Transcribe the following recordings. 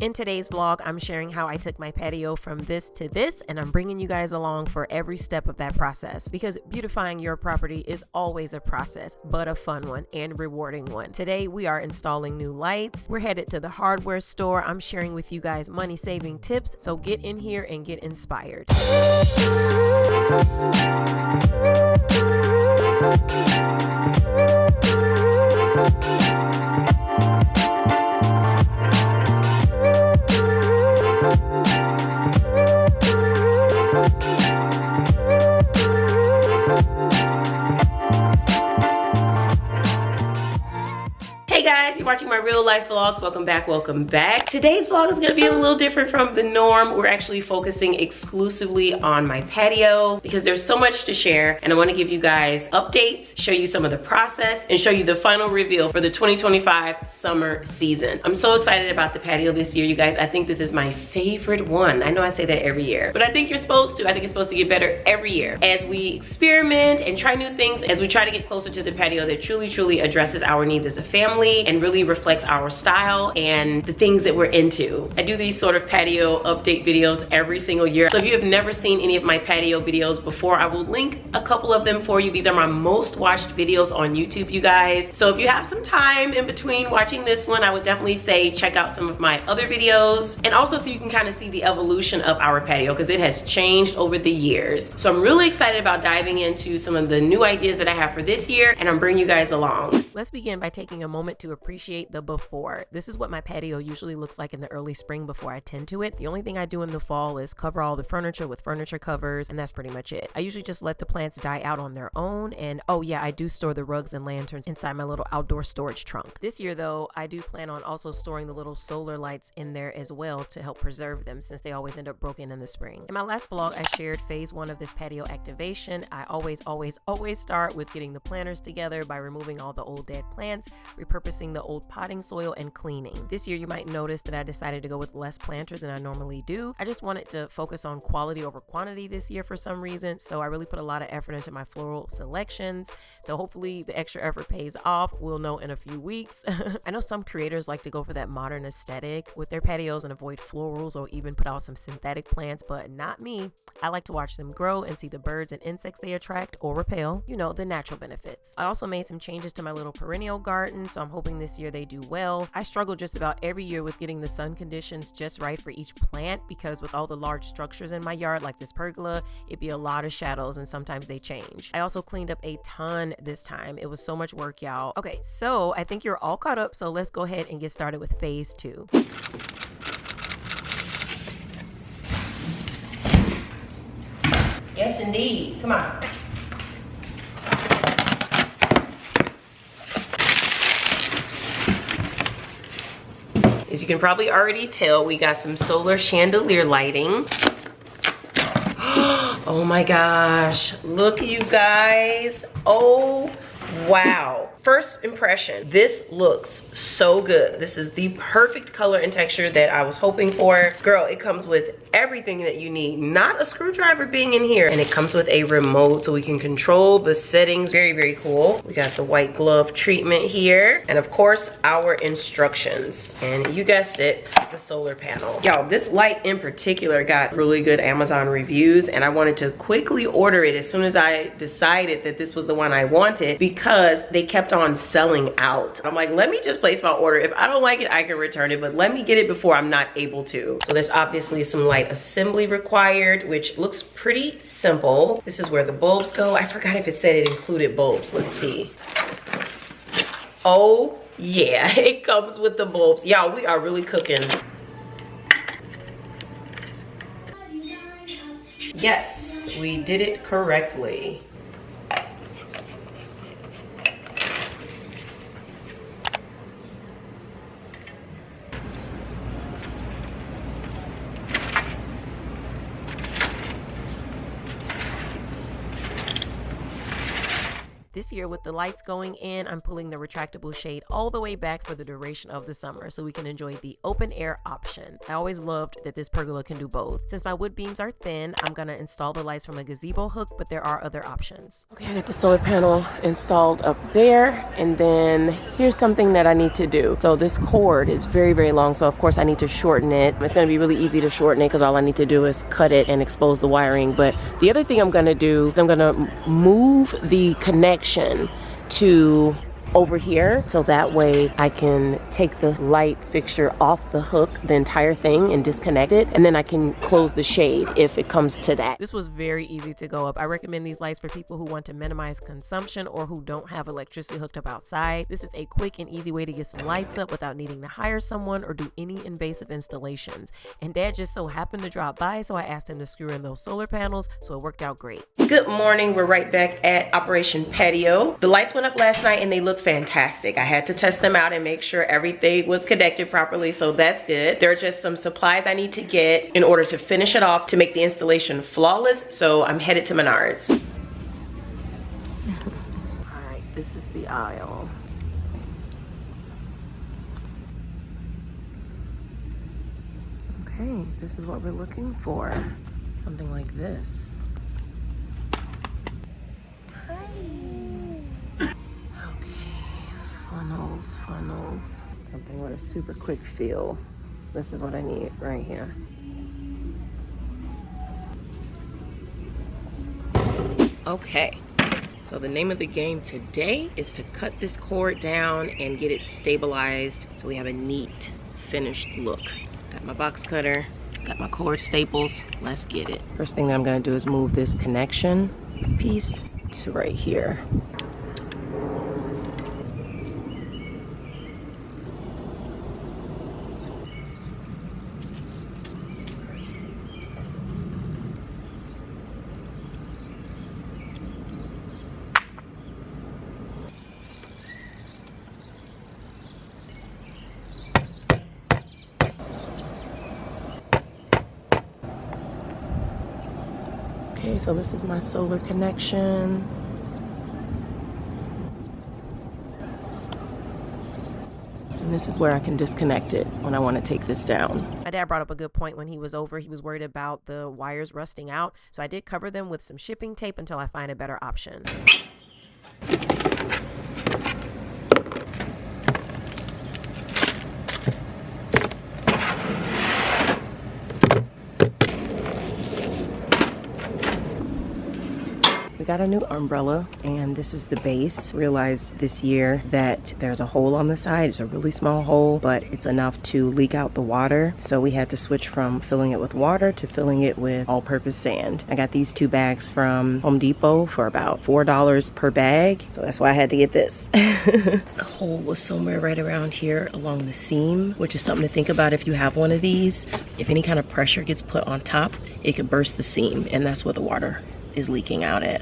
In today's vlog, I'm sharing how I took my patio from this to this, and I'm bringing you guys along for every step of that process, because beautifying your property is always a process, but a fun one and rewarding one. Today, we are installing new lights. We're headed to the hardware store. I'm sharing with you guys money-saving tips, so get in here and get inspired. Hey guys, you're watching my real life vlogs. Welcome back. Today's vlog is going to be a little different from the norm. We're actually focusing exclusively on my patio because there's so much to share, and I want to give you guys updates, show you some of the process, and show you the final reveal for the 2025 summer season. I'm so excited about the patio this year, you guys. I think this is my favorite one. I know I say that every year, but I think you're supposed to. I think it's supposed to get better every year as we experiment and try new things, as we try to get closer to the patio that truly addresses our needs as a family and really reflects our style and the things that we're into. I do these sort of patio update videos every single year. So if you have never seen any of my patio videos before, I will link a couple of them for you. These are my most watched videos on YouTube, you guys. So if you have some time in between watching this one, I would definitely say check out some of my other videos. And also so you can kind of see the evolution of our patio, because it has changed over the years. So I'm really excited about diving into some of the new ideas that I have for this year, and I'm bringing you guys along. Let's begin by taking a moment to appreciate the before. This is what my patio usually looks like in the early spring before I tend to it. The only thing I do in the fall is cover all the furniture with furniture covers, and that's pretty much it. I usually just let the plants die out on their own, and oh yeah, I do store the rugs and lanterns inside my little outdoor storage trunk. This year though, I do plan on also storing the little solar lights in there as well to help preserve them, since they always end up broken in the spring. In my last vlog, I shared phase 1 of this patio activation. I always start with getting the planters together by removing all the old dead plants, repurposing the old potting soil, and cleaning. This year you might notice that I decided to go with less planters than I normally do. I just wanted to focus on quality over quantity this year for some reason, so I really put a lot of effort into my floral selections. So hopefully the extra effort pays off. We'll know in a few weeks. I know some creators like to go for that modern aesthetic with their patios and avoid florals or even put out some synthetic plants, but not me. I like to watch them grow and see the birds and insects they attract or repel, you know, the natural benefits. I also made some changes to my little perennial garden, so I'm hoping this year they do well. I struggle just about every year with getting the sun conditions just right for each plant, because with all the large structures in my yard like this pergola, it'd be a lot of shadows and sometimes they change. I also cleaned up a ton this time. It was so much work, y'all. Okay, so I think you're all caught up, so let's go ahead and get started with phase 2. Yes, indeed. Come on. As you can probably already tell, we got some solar chandelier lighting. Oh my gosh, look you guys. Oh, wow. First impression, this looks so good. This is the perfect color and texture that I was hoping for. Girl, it comes with everything that you need. Not a screwdriver being in here. And it comes with a remote so we can control the settings. Very cool. We got the white glove treatment here. And of course, our instructions. And you guessed it, the solar panel. Y'all, this light in particular got really good Amazon reviews, and I wanted to quickly order it as soon as I decided that this was the one I wanted, because they kept on selling out. I'm like, let me just place my order. If I don't like it, I can return it, but let me get it before I'm not able to. So there's obviously some light assembly required, which looks pretty simple. This is where the bulbs go. I forgot if it said it included bulbs. Let's see. Oh yeah, it comes with the bulbs. Y'all, we are really cooking. Yes, we did it correctly. This year with the lights going in, I'm pulling the retractable shade all the way back for the duration of the summer so we can enjoy the open air option. I always loved that this pergola can do both. Since my wood beams are thin, I'm gonna install the lights from a gazebo hook, but there are other options. Okay, I got the solar panel installed up there, and then here's something that I need to do. So this cord is very, very long, so of course I need to shorten it. It's gonna be really easy to shorten it because all I need to do is cut it and expose the wiring. But the other thing I'm gonna do is I'm gonna move the connection to over here, so that way I can take the light fixture off the hook, the entire thing, and disconnect it, and then I can close the shade if it comes to that. This was very easy to go up. I recommend these lights for people who want to minimize consumption or who don't have electricity hooked up outside. This is a quick and easy way to get some lights up without needing to hire someone or do any invasive installations. And Dad just so happened to drop by, so I asked him to screw in those solar panels, so it worked out great. Good morning, we're right back at Operation Patio. The lights went up last night and they look fantastic. I had to test them out and make sure everything was connected properly, so that's good. There are just some supplies I need to get in order to finish it off to make the installation flawless, so I'm headed to Menards. All right, this is the aisle. Okay, this is what we're looking for. Something like this. Funnels, something with a super quick feel. This is what I need right here. Okay, so the name of the game today is to cut this cord down and get it stabilized so we have a neat finished look. Got my box cutter, got my cord staples, let's get it. First thing that I'm gonna do is move this connection piece to right here. Okay, so this is my solar connection. And this is where I can disconnect it when I want to take this down. My dad brought up a good point when he was over. He was worried about the wires rusting out. So I did cover them with some shipping tape until I find a better option. We got a new umbrella, and this is the base. Realized this year that there's a hole on the side. It's a really small hole, but it's enough to leak out the water. So we had to switch from filling it with water to filling it with all-purpose sand. I got these 2 bags from Home Depot for about $4 per bag. So that's why I had to get this. The hole was somewhere right around here along the seam, which is something to think about if you have one of these. If any kind of pressure gets put on top, it could burst the seam, and that's what the water is leaking out at.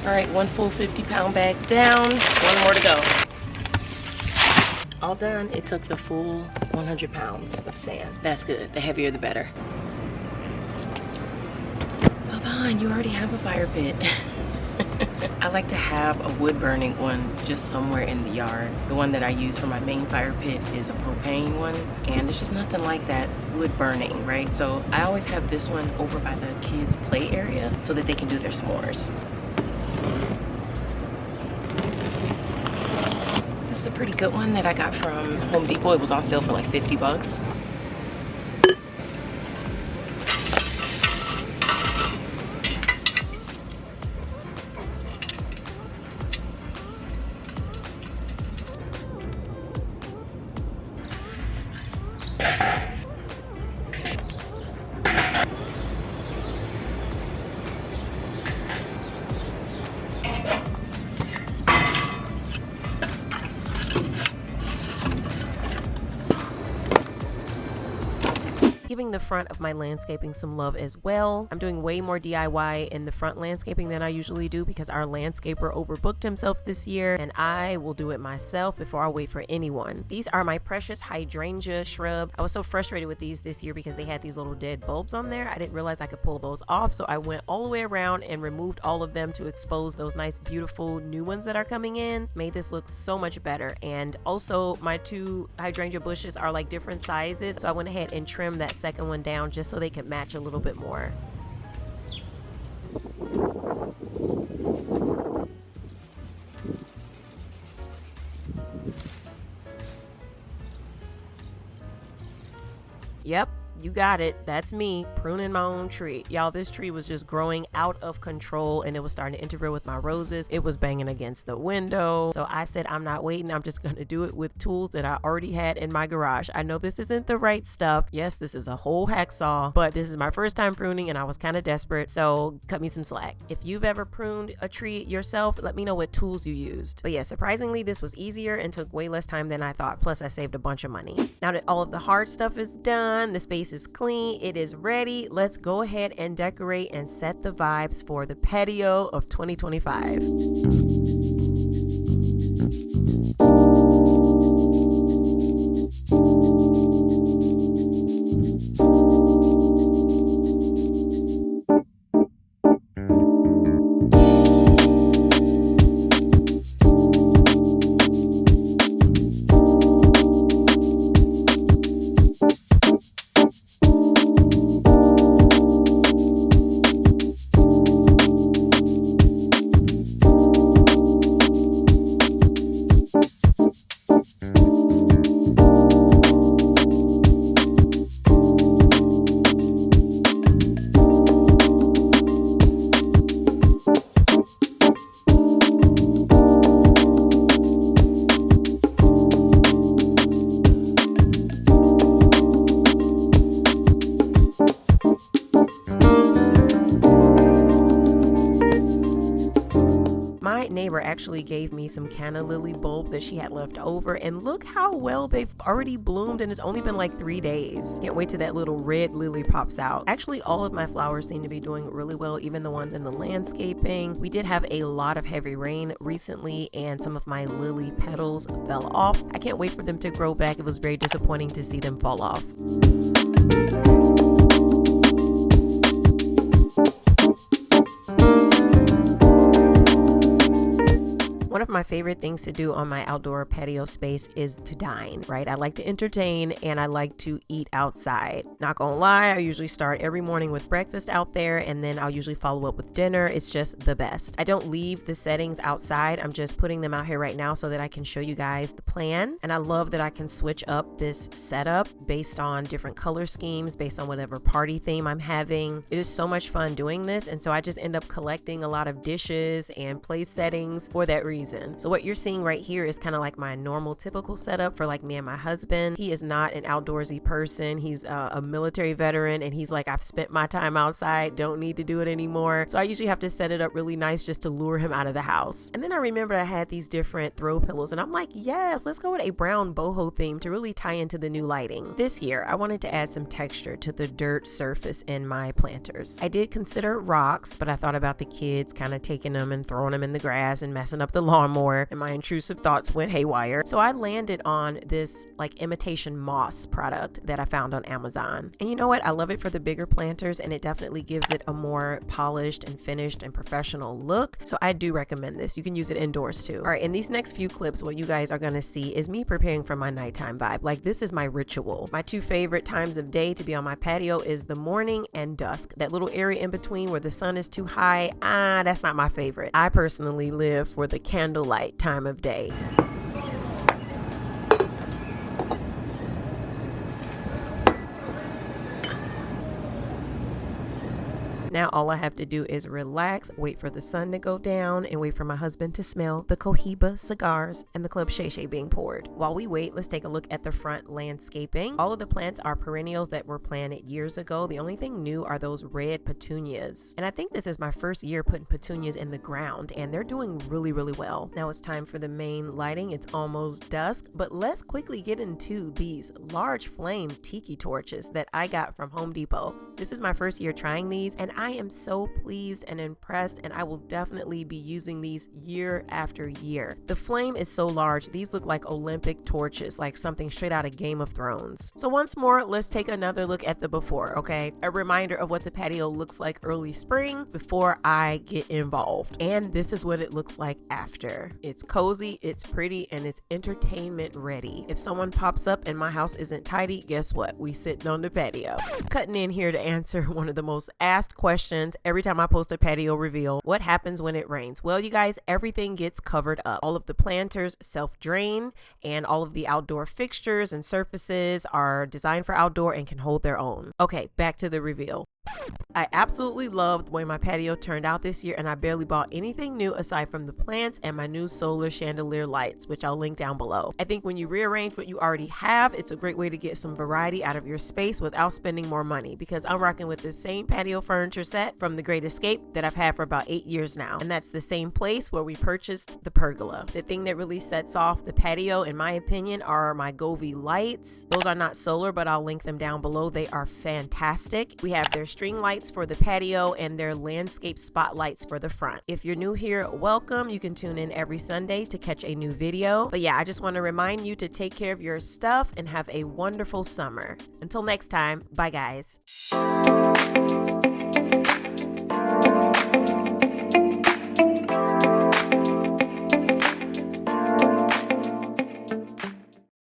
All right, 1 full 50-pound bag down, 1 more to go. All done. It took the full 100 pounds of sand. That's good. The heavier, the better. Well, Vaughn, you already have a fire pit. I like to have a wood burning one just somewhere in the yard. The one that I use for my main fire pit is a propane one, and there's just nothing like that wood burning, right? So I always have this one over by the kids' play area so that they can do their s'mores. This is a pretty good one that I got from Home Depot. It was on sale for like 50 bucks. giving the front of my landscaping some love as well. I'm doing way more DIY in the front landscaping than I usually do because our landscaper overbooked himself this year, and I will do it myself before I wait for anyone. These are my precious hydrangea shrub. I was so frustrated with these this year because they had these little dead bulbs on there. I didn't realize I could pull those off, so I went all the way around and removed all of them to expose those nice beautiful new ones that are coming in. Made this look so much better. And also my two hydrangea bushes are like different sizes, so I went ahead and trimmed that second one down just so they could match a little bit more. Yep, you got it. That's me pruning my own tree. Y'all, this tree was just growing out of control and it was starting to interfere with my roses. It was banging against the window. So I said, I'm not waiting. I'm just going to do it with tools that I already had in my garage. I know this isn't the right stuff. Yes, this is a whole hacksaw, but this is my first time pruning and I was kind of desperate. So cut me some slack. If you've ever pruned a tree yourself, let me know what tools you used. But yeah, surprisingly, this was easier and took way less time than I thought. Plus I saved a bunch of money. Now that all of the hard stuff is done, the space is clean, it is ready. Let's go ahead and decorate and set the vibes for the patio of 2025. Neighbor actually gave me some canna lily bulbs that she had left over, and look how well they've already bloomed, and it's only been like 3 days. Can't wait till that little red lily pops out. Actually, all of my flowers seem to be doing really well, even the ones in the landscaping. We did have a lot of heavy rain recently and some of my lily petals fell off. I can't wait for them to grow back. It was very disappointing to see them fall off. One of my favorite things to do on my outdoor patio space is to dine, right? I like to entertain and I like to eat outside. Not gonna lie, I usually start every morning with breakfast out there and then I'll usually follow up with dinner. It's just the best. I don't leave the settings outside. I'm just putting them out here right now so that I can show you guys the plan. And I love that I can switch up this setup based on different color schemes, based on whatever party theme I'm having. It is so much fun doing this. And so I just end up collecting a lot of dishes and place settings for that reason. So what you're seeing right here is kind of like my normal typical setup for like me and my husband. He is not an outdoorsy person. He's a military veteran and he's like, I've spent my time outside, don't need to do it anymore. So I usually have to set it up really nice just to lure him out of the house. And then I remember I had these different throw pillows and I'm like, yes, let's go with a brown boho theme to really tie into the new lighting. This year, I wanted to add some texture to the dirt surface in my planters. I did consider rocks, but I thought about the kids kind of taking them and throwing them in the grass and messing up the lawnmower, and my intrusive thoughts went haywire. So I landed on this like imitation moss product that I found on Amazon. And you know what? I love it for the bigger planters and it definitely gives it a more polished and finished and professional look. So I do recommend this. You can use it indoors too. All right, in these next few clips, what you guys are gonna see is me preparing for my nighttime vibe. Like this is my ritual. My two favorite times of day to be on my patio is the morning and dusk. That little area in between where the sun is too high, that's not my favorite. I personally live for the candlelight time of day. Now all I have to do is relax, wait for the sun to go down, and wait for my husband to smell the Cohiba cigars and the Club Shay Shay being poured. While we wait, let's take a look at the front landscaping. All of the plants are perennials that were planted years ago. The only thing new are those red petunias. And I think this is my first year putting petunias in the ground, and they're doing really, really well. Now it's time for the main lighting. It's almost dusk, but let's quickly get into these large flame tiki torches that I got from Home Depot. This is my first year trying these, and I am so pleased and impressed, and I will definitely be using these year after year. The flame is so large, these look like Olympic torches, like something straight out of Game of Thrones. So once more, let's take another look at the before, okay? A reminder of what the patio looks like early spring before I get involved. And this is what it looks like after. It's cozy, it's pretty, and it's entertainment ready. If someone pops up and my house isn't tidy, guess what? We sitting on the patio. Cutting in here to answer one of the most asked questions every time I post a patio reveal. What happens when it rains? Well, you guys, everything gets covered up. All of the planters self-drain, and all of the outdoor fixtures and surfaces are designed for outdoor and can hold their own. Okay, back to the reveal. I absolutely love the way my patio turned out this year, and I barely bought anything new aside from the plants and my new solar chandelier lights, which I'll link down below. I think when you rearrange what you already have, it's a great way to get some variety out of your space without spending more money, because I'm rocking with the same patio furniture set from The Great Escape that I've had for about 8 years now, and that's the same place where we purchased the pergola. The thing that really sets off the patio, in my opinion, are my Govee lights. Those are not solar, but I'll link them down below. They are fantastic. We have their string lights for the patio and their landscape spotlights for the front. If you're new here, welcome. You can tune in every Sunday to catch a new video. But yeah, I just want to remind you to take care of your stuff and have a wonderful summer. Until next time, bye guys.